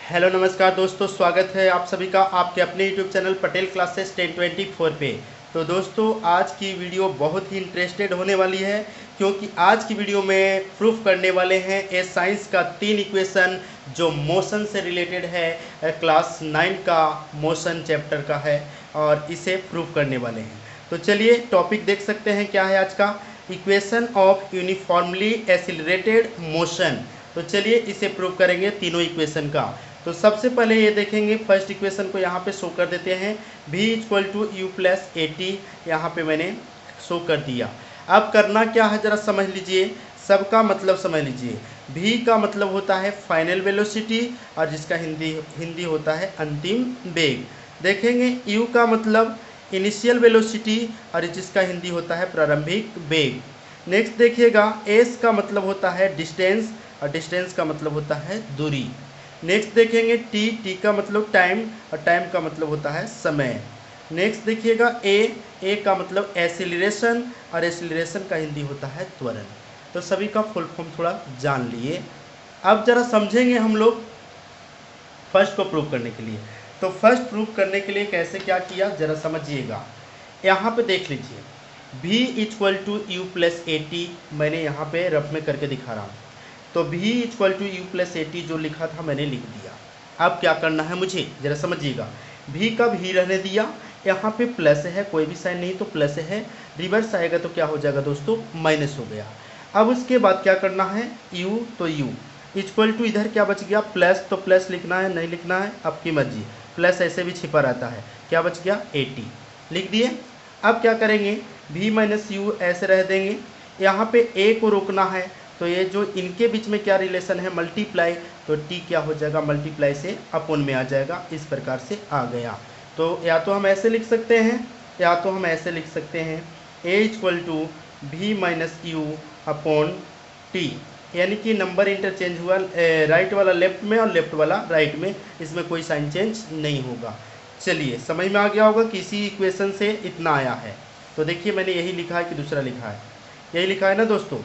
Hello नमस्कार दोस्तों, स्वागत है आप सभी का आपके अपने यूट्यूब चैनल पटेल क्लासेस 1024 पे। तो दोस्तों आज की वीडियो बहुत ही इंटरेस्टेड होने वाली है, क्योंकि आज की वीडियो में प्रूफ करने वाले हैं ए साइंस का 3 इक्वेशन जो मोशन से रिलेटेड है। क्लास 9 का मोशन चैप्टर का है और इसे प्रूफ करने वाले हैं। तो चलिए टॉपिक देख सकते हैं क्या है आज का। Equation of uniformly accelerated motion. तो चलिए इसे प्रूव करेंगे तीनों इक्वेशन का। तो सबसे पहले ये देखेंगे, फर्स्ट इक्वेशन को यहाँ पे शो कर देते हैं। v equal to u plus a t, यहाँ पर मैंने शो कर दिया। अब करना क्या है ज़रा समझ लीजिए, सबका मतलब समझ लीजिए। v का मतलब होता है फाइनल वेलोसिटी और जिसका हिंदी होता है अंतिम वेग। देखेंगे u का मतलब इनिशियल वेलोसिटी और जिसका हिंदी होता है प्रारंभिक वेग। नेक्स्ट देखिएगा, s का मतलब होता है डिस्टेंस और डिस्टेंस का मतलब होता है दूरी। नेक्स्ट देखेंगे टी का मतलब टाइम और टाइम का मतलब होता है समय। नेक्स्ट देखिएगा ए का मतलब एसिलरेशन और एसिलरेशन का हिंदी होता है त्वरण। तो सभी का फुल फॉर्म थोड़ा जान लिए। अब जरा समझेंगे हम लोग फर्स्ट को प्रूव करने के लिए। तो फर्स्ट प्रूव करने के लिए कैसे क्या किया जरा समझिएगा। यहाँ पे देख लीजिए, v equal to u plus a t, मैंने यहाँ पे रफ में करके दिखा रहा हूँ। तो v equal to u plus a t जो लिखा था मैंने लिख दिया। अब क्या करना है मुझे जरा समझिएगा। v का v रहने दिया, यहाँ पे प्लस है, कोई भी साइन नहीं तो प्लस है, रिवर्स आएगा तो क्या हो जाएगा दोस्तों, माइनस हो गया। अब उसके बाद क्या करना है, u तो u इक्वल टू इधर क्या बच गया, प्लस, तो प्लस लिखना है नहीं लिखना है आपकी मर्जी, प्लस ऐसे भी छिपा रहता है, क्या बच गया 80, लिख दिए। अब क्या करेंगे, v माइनस यू ऐसे रह देंगे, यहाँ पे a को रोकना है, तो ये जो इनके बीच में क्या रिलेशन है, मल्टीप्लाई, तो t क्या हो जाएगा, मल्टीप्लाई से अपॉन में आ जाएगा, इस प्रकार से आ गया। तो या तो हम ऐसे लिख सकते हैं या तो हम ऐसे लिख सकते हैं, a equal to v minus u upon t, यानी कि नंबर इंटरचेंज हुआ, राइट वाला लेफ्ट में और लेफ्ट वाला राइट में, इसमें कोई साइन चेंज नहीं होगा। चलिए समझ में आ गया होगा कि इसी इक्वेशन से इतना आया है। तो देखिए मैंने यही लिखा है कि दूसरा लिखा है, यही लिखा है ना दोस्तों।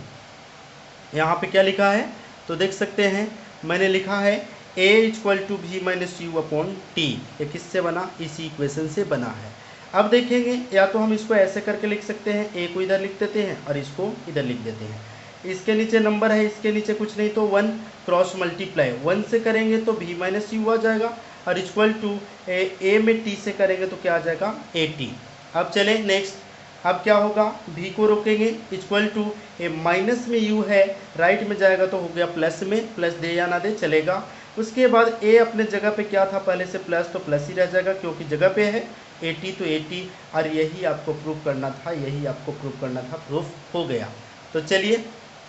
यहाँ पे क्या लिखा है तो देख सकते हैं, मैंने लिखा है a equal to v minus u upon t. ये किससे बना, इसी इक्वेशन से बना है। अब देखेंगे, या तो हम इसको ऐसे करके लिख सकते हैं, a को इधर लिख देते हैं और इसको इधर लिख देते हैं। इसके नीचे नंबर है, इसके नीचे कुछ नहीं तो 1 क्रॉस मल्टीप्लाई 1 से करेंगे तो v माइनस यू आ जाएगा, और इक्वल टू a में t से करेंगे तो क्या आ जाएगा 80। अब चलें नेक्स्ट, अब क्या होगा, v को रोकेंगे, इक्वल टू ए माइनस में u है, राइट में जाएगा तो हो गया प्लस में, प्लस दे या ना दे चलेगा। उसके बाद a अपने जगह पे क्या था पहले से प्लस, तो प्लस ही रह जाएगा क्योंकि जगह पे है 80 तो 80, और यही आपको प्रूफ करना था, यही आपको प्रूफ करना था, प्रूफ हो गया। तो चलिए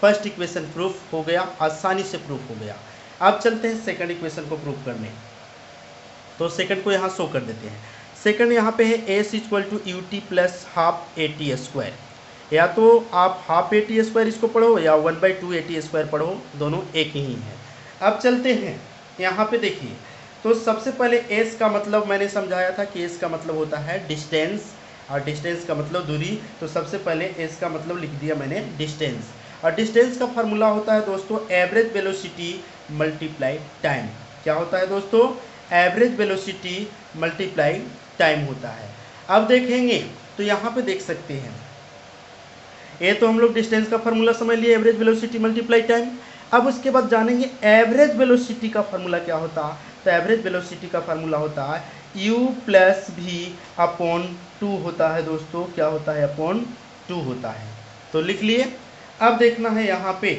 फर्स्ट इक्वेशन प्रूफ हो गया, आसानी से प्रूफ हो गया। अब चलते हैं सेकंड इक्वेशन को प्रूफ करने। तो सेकंड को यहाँ शो कर देते हैं। सेकंड यहाँ पे है s equal to u t plus half a t square, या तो आप हाफ ए टी स्क्वायर इसको पढ़ो या 1/2 ए टी स्क्वायर पढ़ो, दोनों एक ही है। अब चलते हैं यहाँ पे देखिए, तो सबसे पहले एस का मतलब मैंने समझाया था कि एस का मतलब होता है डिस्टेंस और डिस्टेंस का मतलब दूरी। तो सबसे पहले एस का मतलब लिख दिया मैंने डिस्टेंस, और डिस्टेंस का फार्मूला होता है दोस्तों एवरेज वेलोसिटी मल्टीप्लाई टाइम। क्या होता है दोस्तों, एवरेज वेलोसिटी मल्टीप्लाई टाइम होता है। अब देखेंगे तो यहाँ पे देख सकते हैं, ये तो हम लोग डिस्टेंस का फार्मूला समझ लिए, एवरेज वेलोसिटी मल्टीप्लाई टाइम। अब उसके बाद जानेंगे एवरेज वेलोसिटी का फार्मूला क्या होता है। तो एवरेज वेलोसिटी का फार्मूला होता है u प्लस वी अपॉन 2 होता है दोस्तों, क्या होता है, अपॉन 2 होता है। तो लिख लिए। अब देखना है यहाँ पे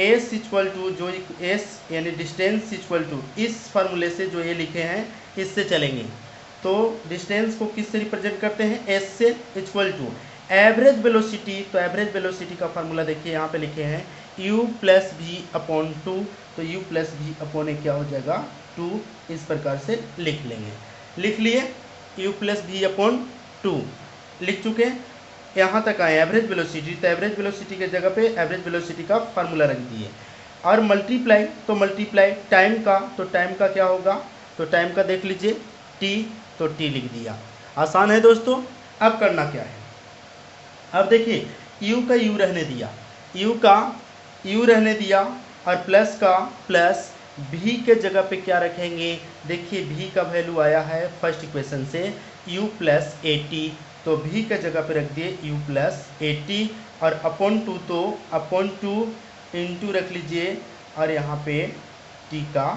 s इक्वल टू, जो s यानी डिस्टेंस इक्वल टू, इस फार्मूले से जो ये लिखे हैं इससे चलेंगे। तो डिस्टेंस को किस से रिप्रेजेंट करते हैं, s से, इक्वल टू एवरेज वेलोसिटी। तो एवरेज वेलोसिटी का फार्मूला देखिए यहाँ पे लिखे हैं u प्लस वी अपॉन 2, तो u प्लस वी अपॉन क्या हो जाएगा 2, इस प्रकार से लिख लेंगे। लिख लिए, u प्लस वी अपॉन 2 लिख चुके हैं। यहाँ तक आए एवरेज वेलोसिटी, तो एवरेज वेलोसिटी के जगह पे एवरेज वेलोसिटी का फार्मूला रख दिए। और मल्टीप्लाई, तो मल्टीप्लाई टाइम का, तो टाइम का क्या होगा, तो टाइम का देख लीजिए t, तो t लिख दिया। आसान है दोस्तों। अब करना क्या है, अब देखिए u का u रहने दिया, u का u रहने दिया, और प्लस का प्लस, भी के जगह पे क्या रखेंगे, देखिए भी का वैल्यू आया है फर्स्ट इक्वेशन से u प्लस एटी, तो भी के जगह पे रख दिए u प्लस एटी और अपॉन टू, तो अपॉन टू इंटू रख लीजिए और यहाँ पे t का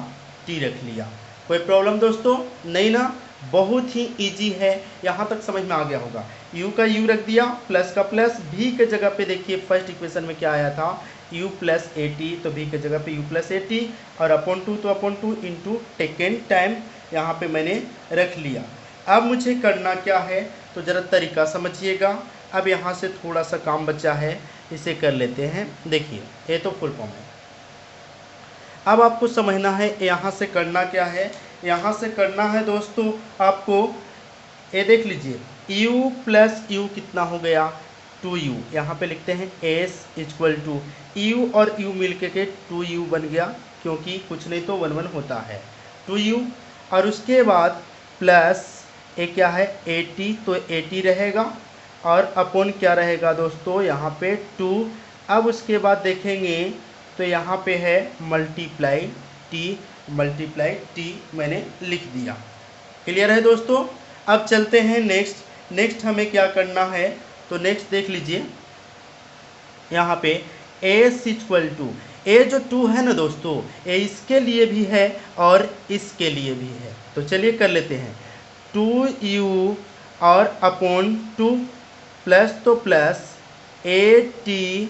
t रख लिया। कोई प्रॉब्लम दोस्तों नहीं ना, बहुत ही इजी है, यहाँ तक समझ में आ गया होगा। u का u रख दिया, प्लस का प्लस, भी के जगह पे देखिए फर्स्ट इक्वेशन में क्या आया था u प्लस एटी, तो भी के जगह पे u प्लस एटी और अपॉन टू, तो upon two into taken time यहाँ पे मैंने रख लिया। अब मुझे करना क्या है, तो ज़रा तरीका समझिएगा। अब यहाँ से थोड़ा सा काम बचा है, इसे कर लेते हैं। देखिए ये तो फुल फॉर्म है, अब आपको समझना है यहाँ से करना क्या है। यहाँ से करना है दोस्तों आपको, ये देख लीजिए u प्लस यू कितना हो गया 2u, यहाँ पे लिखते हैं s इक्वल टू u और u मिल के 2u बन गया, क्योंकि कुछ नहीं तो 1 1 होता है 2u, और उसके बाद प्लस ये क्या है 80, तो 80 रहेगा और अपॉन क्या रहेगा दोस्तों यहाँ पे 2। अब उसके बाद देखेंगे तो यहाँ पे है मल्टीप्लाई टी मैंने लिख दिया। क्लियर है दोस्तों। अब चलते हैं नेक्स्ट हमें क्या करना है, तो नेक्स्ट देख लीजिए यहाँ पे एस इक्वल टू, ए जो 2 है ना दोस्तों, ये इसके लिए भी है और इसके लिए भी है, तो चलिए कर लेते हैं 2u और अपॉन 2 प्लस, तो प्लस 80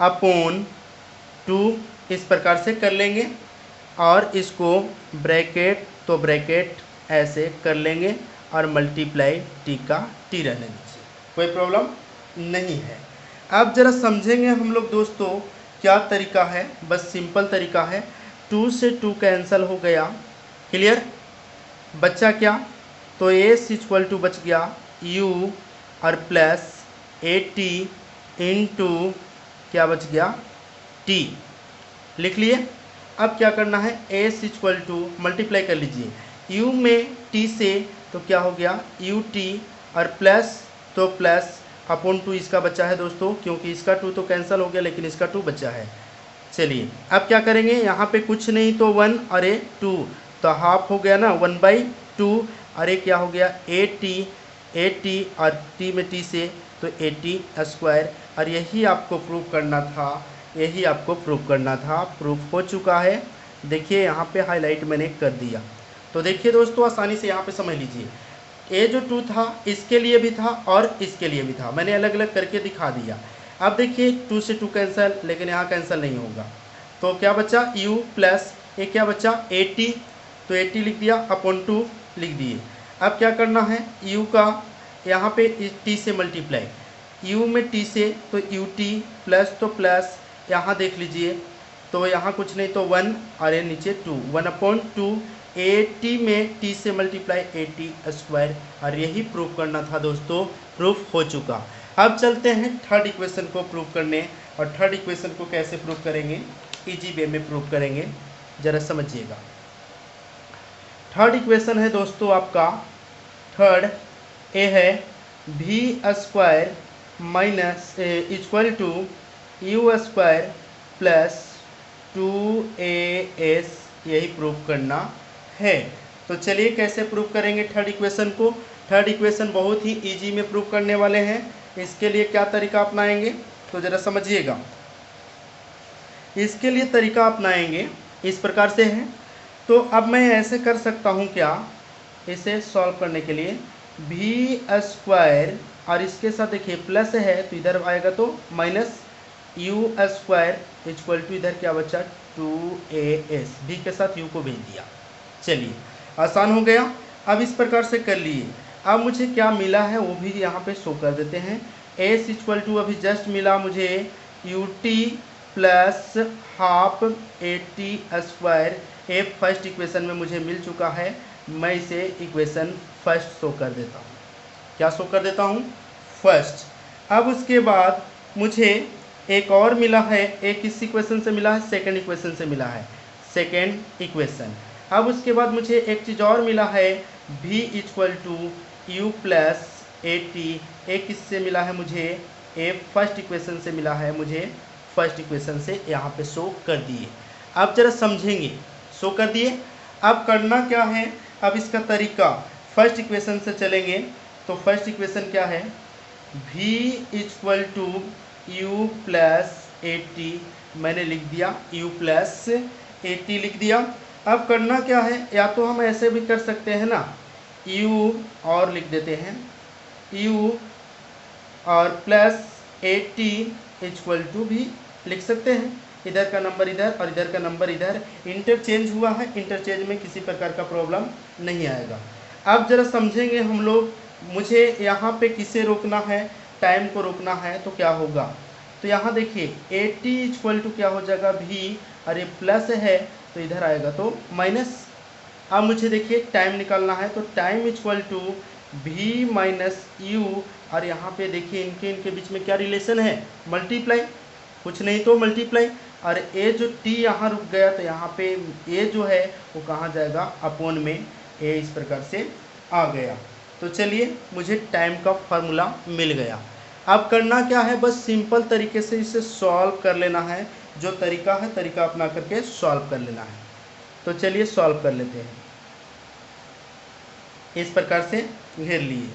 अपॉन 2, इस प्रकार से कर लेंगे और इसको ब्रैकेट, तो ब्रैकेट ऐसे कर लेंगे और मल्टीप्लाई टी का टी रहने दीजिए, कोई प्रॉब्लम नहीं है। अब ज़रा समझेंगे हम लोग दोस्तों क्या तरीका है, बस सिंपल तरीका है, 2 से 2 कैंसिल हो गया, क्लियर, बचा क्या, तो एस इक्वल टू बच गया u और प्लस 80 इंटू क्या बच गया t, लिख लिए। अब क्या करना है, s इक्वल टू मल्टीप्लाई कर लीजिए u में t से, तो क्या हो गया ut और प्लस, तो प्लस अपॉन 2 इसका बचा है दोस्तों, क्योंकि इसका 2 तो कैंसिल हो गया लेकिन इसका 2 बचा है। चलिए अब क्या करेंगे, यहाँ पे कुछ नहीं तो 1 और ये 2, तो हाफ हो गया ना 1/2 और ये क्या हो गया 80 और t में t से, तो 80 स्क्वायर, और यही आपको प्रूफ करना था, प्रूफ हो चुका है। देखिए यहाँ पे हाईलाइट मैंने कर दिया, तो देखिए दोस्तों आसानी से यहाँ पे समझ लीजिए, ये जो 2 था इसके लिए भी था और इसके लिए भी था, मैंने अलग अलग करके दिखा दिया। अब देखिए 2 से 2 कैंसिल, लेकिन यहाँ कैंसिल नहीं होगा, तो क्या बचा u प्लस ये क्या बचा 80, तो 80 लिख दिया अपॉन 2 लिख दिए। अब क्या करना है, u का यहाँ पे t से मल्टीप्लाई, u में t से, तो ut प्लस, तो प्लस यहाँ देख लीजिए, तो यहाँ कुछ नहीं तो 1 और ये नीचे 2, 1/2, 80 में t से मल्टीप्लाई 80 स्क्वायर, और यही प्रूफ करना था दोस्तों, प्रूफ हो चुका। अब चलते हैं थर्ड इक्वेशन को प्रूफ करने, और थर्ड इक्वेशन को कैसे प्रूफ करेंगे, इजी वे में प्रूफ करेंगे, ज़रा समझिएगा। थर्ड इक्वेशन है दोस्तों आपका, थर्ड ए है v square minus equal to u square plus 2as, यही प्रूफ करना है। तो चलिए कैसे प्रूफ करेंगे थर्ड इक्वेशन को। थर्ड इक्वेशन बहुत ही इजी में प्रूफ करने वाले हैं, इसके लिए क्या तरीका अपनाएंगे, तो ज़रा समझिएगा। इसके लिए तरीका अपनाएंगे इस प्रकार से है, तो अब मैं ऐसे कर सकता हूँ क्या, इसे सॉल्व करने के लिए v स्क्वायर और इसके साथ देखिए प्लस है, तो इधर आएगा तो minus u square equal to इधर क्या बचा 2as, v के साथ u को भेज दिया। चलिए आसान हो गया। अब इस प्रकार से कर लिए। अब मुझे क्या मिला है वो भी यहाँ पे शो कर देते हैं। s इक्वल टू अभी जस्ट मिला मुझे ut प्लस हाफ 80 स्क्वायर, ये फर्स्ट इक्वेशन में मुझे मिल चुका है। मैं इसे इक्वेशन फर्स्ट शो कर देता हूँ। क्या शो कर देता हूँ, फर्स्ट। अब उसके बाद मुझे एक और मिला है, एक इस इक्वेशन से मिला है, सेकंड इक्वेशन से मिला है, सेकंड इक्वेशन। अब उसके बाद मुझे एक चीज़ और मिला है, v equal to u plus 80, एक इससे मिला है मुझे, ए फर्स्ट इक्वेशन से मिला है मुझे, फर्स्ट इक्वेशन से यहाँ पे शो कर दिए। अब जरा समझेंगे, शो कर दिए। अब करना क्या है, अब इसका तरीका फर्स्ट इक्वेशन से चलेंगे। तो फर्स्ट इक्वेशन क्या है, v equal to u plus a t, मैंने लिख दिया u प्लस ए टी लिख दिया। अब करना क्या है, या तो हम ऐसे भी कर सकते हैं ना, u और लिख देते हैं u और plus a t equal to भी लिख सकते हैं। इधर का नंबर इधर और इधर का नंबर इधर, इंटरचेंज हुआ है, इंटरचेंज में किसी प्रकार का प्रॉब्लम नहीं आएगा। अब जरा समझेंगे हम लोग, मुझे यहाँ पे किसे रोकना है, टाइम को रोकना है, तो क्या होगा, तो यहाँ देखिए ए टी इक्वल टू क्या हो जाएगा भी, और ये प्लस है तो इधर आएगा तो माइनस। अब मुझे देखिए टाइम निकालना है, तो टाइम इक्वल टू भी माइनस यू, और यहाँ पे देखिए इनके बीच में क्या रिलेशन है, मल्टीप्लाई, कुछ नहीं तो मल्टीप्लाई। और ए जो टी यहाँ रुक गया तो यहाँ पे ए जो है वो कहाँ जाएगा, अपॉन में ए, इस प्रकार से आ गया। तो चलिए मुझे टाइम का फार्मूला मिल गया। अब करना क्या है, बस सिंपल तरीके से इसे सॉल्व कर लेना है, जो तरीका है तरीका अपना करके सॉल्व कर लेना है। तो चलिए सॉल्व कर लेते हैं। इस प्रकार से घेर लिए।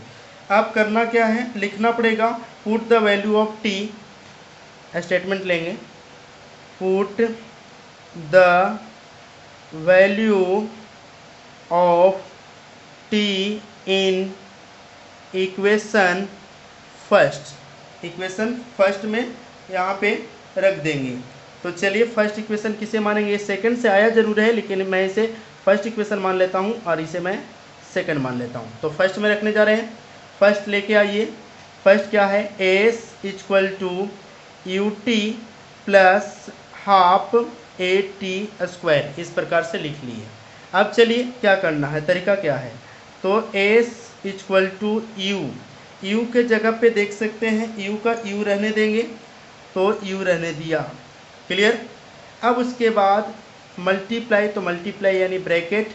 अब करना क्या है, लिखना पड़ेगा put the value of T, statement लेंगे, put the value of T in equation first, equation first में यहाँ पे रख देंगे। तो चलिए फर्स्ट इक्वेशन किसे मानेंगे, सेकंड से आया जरूर है लेकिन मैं इसे फर्स्ट इक्वेशन मान लेता हूँ और इसे मैं सेकंड मान लेता हूँ। तो फर्स्ट में रखने जा रहे हैं, फर्स्ट लेके आइए। फर्स्ट क्या है, s equal to u t plus half a t square, इस प्रकार से लिख लिए। अब चलिए क्या करना है, तरीका क्या है, तो s equal to u, u के जगह पे देख सकते हैं यू का यू रहने देंगे, तो यू रहने दिया, क्लियर। अब उसके बाद मल्टीप्लाई, तो मल्टीप्लाई यानी ब्रैकेट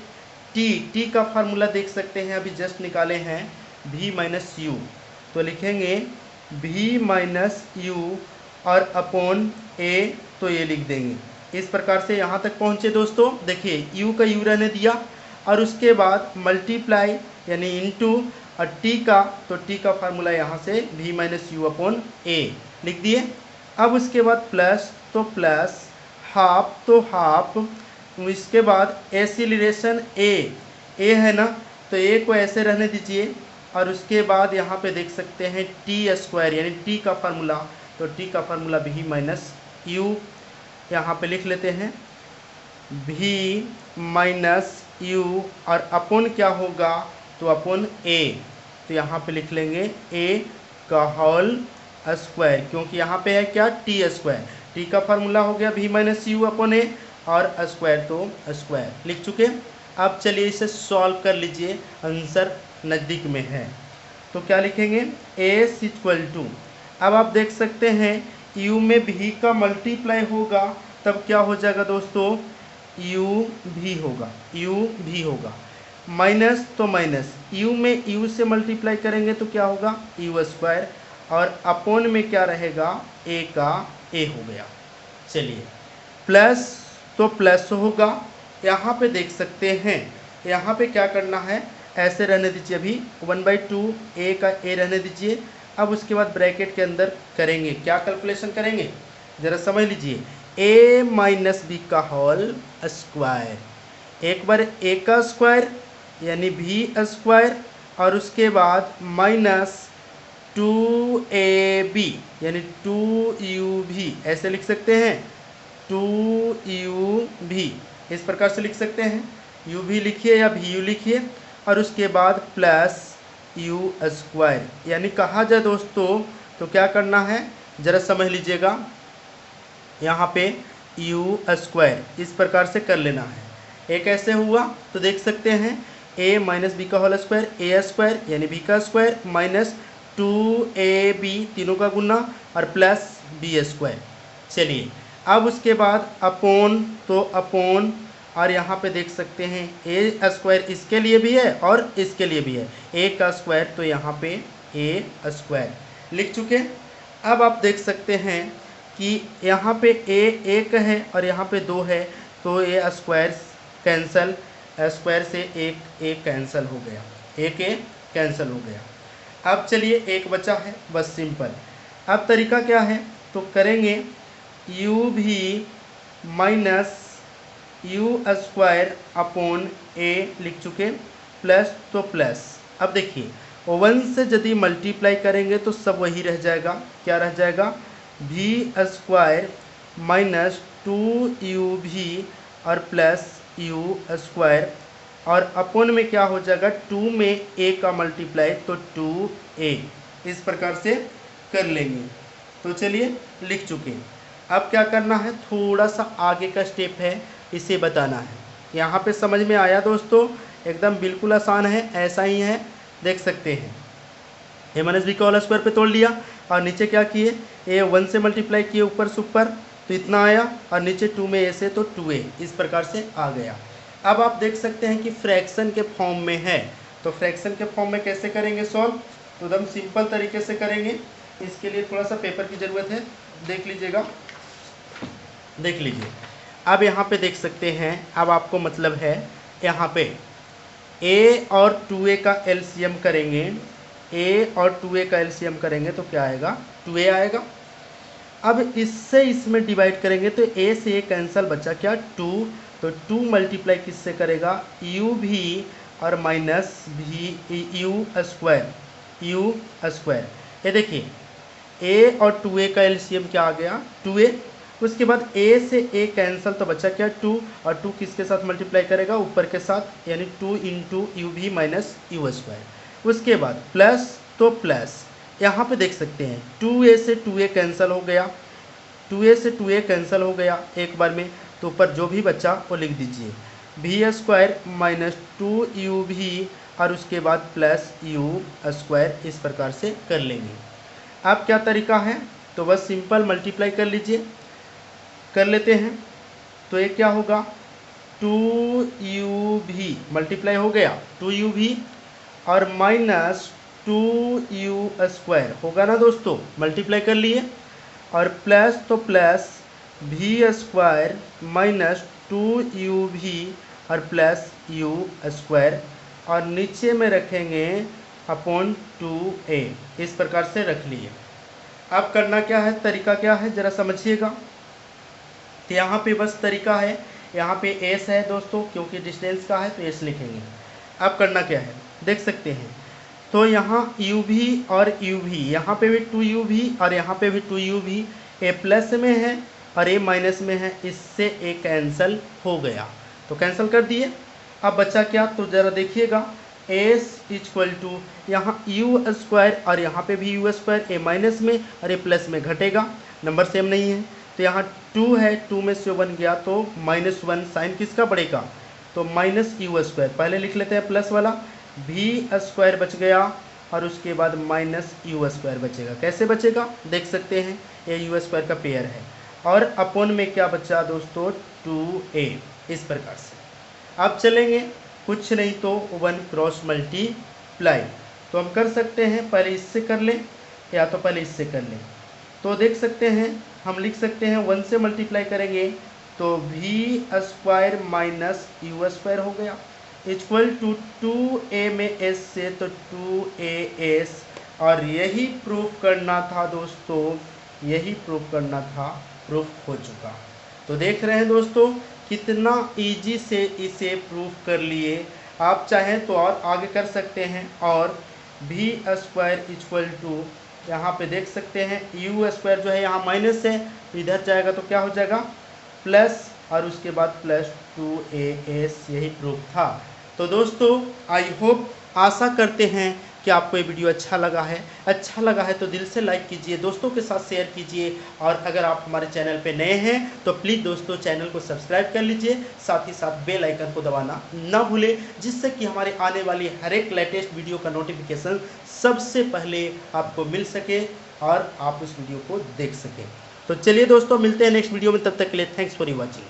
टी, टी का फार्मूला देख सकते हैं अभी जस्ट निकाले हैं, भी माइनस यू, तो लिखेंगे भी माइनस यू और अपॉन ए, तो ये लिख देंगे। इस प्रकार से यहाँ तक पहुँचे दोस्तों। देखिए यू का यू रहने दिया और उसके बाद मल्टीप्लाई यानी इनटू और टी का, तो टी का फार्मूला यहाँ से भी माइनस यू अपॉन ए लिख दिए। अब उसके बाद प्लस, तो प्लस, हाफ तो हाफ, इसके बाद एसिलरेशन ए है ना, तो ए को ऐसे रहने दीजिए और उसके बाद यहाँ पे देख सकते हैं टी स्क्वायर यानी टी का फार्मूला, तो टी का फार्मूला भी माइनस यू, यहाँ पे लिख लेते हैं भी माइनस यू और अपॉन क्या होगा, तो अपॉन ए, तो यहाँ पे लिख लेंगे ए का होल स्क्वायर, क्योंकि यहाँ पे है क्या, टी स्क्वायर, टी का फार्मूला हो गया भी माइनस यू अपॉन ए और स्क्वायर तो स्क्वायर लिख चुके। अब चलिए इसे सॉल्व कर लीजिए, आंसर नज़दीक में है। तो क्या लिखेंगे, एस इक्वल टू, अब आप देख सकते हैं यू में भी का मल्टीप्लाई होगा तब क्या हो जाएगा दोस्तों, यू भी होगा, यू भी होगा, माइनस तो माइनस, यू में यू से मल्टीप्लाई करेंगे तो क्या होगा, यू स्क्वायर, और अपॉन में क्या रहेगा, ए का ए हो गया। चलिए प्लस, तो प्लस होगा, यहाँ पे देख सकते हैं, यहाँ पे क्या करना है, ऐसे रहने दीजिए, अभी 1/2 ए का ए रहने दीजिए। अब उसके बाद ब्रैकेट के अंदर करेंगे, क्या कैलकुलेशन करेंगे ज़रा समझ लीजिए, ए माइनस बी का होल स्क्वायर, एक बार ए का स्क्वायर यानी भी स्क्वायर, और उसके बाद माइनस 2ab यानी 2u भी, ऐसे लिख सकते हैं 2u भी, इस प्रकार से लिख सकते हैं, u भी लिखिए या भी u लिखिए, और उसके बाद प्लस यू स्क्वायर, यानी कहा जाए दोस्तों तो क्या करना है ज़रा समझ लीजिएगा, यहाँ पे यू स्क्वायर इस प्रकार से कर लेना है। एक ऐसे हुआ तो देख सकते हैं a माइनस बी का होल स्क्वायर, ए स्क्वायर यानी बी का स्क्वायर माइनस 2ab तीनों का गुना और प्लस बी स्क्वायर। चलिए अब उसके बाद अपॉन, तो अपॉन, और यहाँ पे देख सकते हैं ए स्क्वायर इसके लिए भी है और इसके लिए भी है, ए का स्क्वायर, तो यहाँ पे ए स्क्वायर लिख चुके। अब आप देख सकते हैं कि यहाँ पे ए एक है और यहाँ पे 2 है, तो ए स्क्वायर कैंसल, स्क्वायर से एक कैंसिल हो गया, एक कैंसिल हो गया। अब चलिए एक बचा है, बस सिंपल। अब तरीका क्या है, तो करेंगे यू भी माइनस यू स्क्वायर अपॉन ए लिख चुके, प्लस तो प्लस। अब देखिए 1 से यदि मल्टीप्लाई करेंगे तो सब वही रह जाएगा, क्या रह जाएगा, भी स्क्वायर माइनस 2u भी और प्लस यू स्क्वायर, और अपॉन में क्या हो जाएगा, 2 में a का मल्टीप्लाई तो 2a, इस प्रकार से कर लेंगे। तो चलिए लिख चुके। अब क्या करना है, थोड़ा सा आगे का स्टेप है, इसे बताना है। यहाँ पे समझ में आया दोस्तों, एकदम बिल्कुल आसान है, ऐसा ही है, देख सकते हैं। a माइनस बी का होल स्क्वायर पे तोड़ लिया और नीचे क्या किए, a 1 से मल्टीप्लाई किए ऊपर से ऊपर तो इतना आया, और नीचे 2 में a से तो 2a, इस प्रकार से आ गया। अब आप देख सकते हैं कि फ्रैक्शन के फॉर्म में है, तो फ्रैक्शन के फॉर्म में कैसे करेंगे सॉल्व, तो एकदम सिंपल तरीके से करेंगे। इसके लिए थोड़ा सा पेपर की ज़रूरत है, देख लीजिएगा, देख लीजिए। अब यहाँ पे देख सकते हैं, अब आपको मतलब है यहाँ पे a और 2a का एलसीएम करेंगे, a और 2a का एलसीएम करेंगे तो क्या आएगा, 2a आएगा। अब इससे इसमें डिवाइड करेंगे तो a से a कैंसिल, बचा क्या, 2, तो 2 मल्टीप्लाई किससे करेगा, u भी और माइनस भी यू स्क्वायर। ये देखिए a और 2a का एलसीएम क्या आ गया, 2a। उसके बाद a से a कैंसिल तो बचा क्या, 2, और 2 किसके साथ मल्टीप्लाई करेगा, ऊपर के साथ, यानी 2 इंटू यू भी माइनस यू स्क्वायर। उसके बाद प्लस तो प्लस, यहाँ पे देख सकते हैं 2a से 2a कैंसिल हो गया, 2a से 2a कैंसिल हो गया एक बार में, तो ऊपर जो भी बचा वो लिख दीजिए, भी स्क्वायर माइनस 2u भी और उसके बाद प्लस यू स्क्वायर, इस प्रकार से कर लेंगे। अब क्या तरीका है, तो बस सिंपल मल्टीप्लाई कर लीजिए, कर लेते हैं। तो ये क्या होगा, 2u भी मल्टीप्लाई हो गया, 2u भी और माइनस 2u स्क्वायर होगा ना दोस्तों, मल्टीप्लाई कर लिए, और प्लस तो प्लस भी स्क्वायर माइनस 2u भी और प्लस यू स्क्वायर, और नीचे में रखेंगे अपॉन 2a, इस प्रकार से रख लिए। अब करना क्या है, तरीका क्या है ज़रा समझिएगा। तो यहाँ पे बस तरीका है, यहाँ पे s है दोस्तों, क्योंकि डिस्टेंस का है तो s लिखेंगे। अब करना क्या है, देख सकते हैं, तो यहाँ u भी और u भी, यहाँ पे भी 2u भी और यहाँ पे भी 2u भी, a प्लस में है और a माइनस में है, इससे a कैंसिल हो गया, तो कैंसिल कर दिए। अब बचा क्या, तो ज़रा देखिएगा, s इक्वल टू यहाँ यू स्क्वायर और यहाँ पे भी यू स्क्वायर, a माइनस में और a प्लस में घटेगा, नंबर सेम नहीं है, तो यहाँ 2 है, 2 में से 1 गया तो -1, साइन किसका बढ़ेगा, तो माइनस यू स्क्वायर, पहले लिख लेते हैं प्लस वाला, भी स्क्वायर बच गया और उसके बाद माइनस यू स्क्वायर बचेगा। कैसे बचेगा, देख सकते हैं, ये यू स्क्वायर का पेयर है, और अपॉन में क्या बचा दोस्तों, 2a, इस प्रकार से। अब चलेंगे, कुछ नहीं तो 1 क्रॉस मल्टीप्लाई, तो हम कर सकते हैं, पहले इससे कर लें या तो पहले इससे कर लें। तो देख सकते हैं, हम लिख सकते हैं 1 से मल्टीप्लाई करेंगे तो भी स्क्वायर माइनस यू स्क्वायर हो गया, इक्वल टू 2a में s से तो 2as, और यही प्रूफ करना था दोस्तों, यही प्रूफ करना था, प्रूफ हो चुका। तो देख रहे हैं दोस्तों कितना इजी से इसे प्रूफ कर लिए। आप चाहें तो और आगे कर सकते हैं, और भी स्क्वायर इक्वल टू, यहाँ पे देख सकते हैं यू स्क्वायर जो है यहाँ माइनस है, इधर जाएगा तो क्या हो जाएगा, प्लस, और उसके बाद प्लस 2as, यही प्रूफ था। तो दोस्तों आई होप, आशा करते हैं कि आपको ये वीडियो अच्छा लगा है तो दिल से लाइक कीजिए, दोस्तों के साथ शेयर कीजिए, और अगर आप हमारे चैनल पे नए हैं तो प्लीज़ दोस्तों चैनल को सब्सक्राइब कर लीजिए, साथ ही साथ बेल आइकन को दबाना ना भूलें, जिससे कि हमारे आने वाली हर एक लेटेस्ट वीडियो का नोटिफिकेशन सबसे पहले आपको मिल सके और आप उस वीडियो को देख सकें। तो चलिए दोस्तों मिलते हैं नेक्स्ट वीडियो में, तब तक के लिए थैंक्स फॉर वॉचिंग।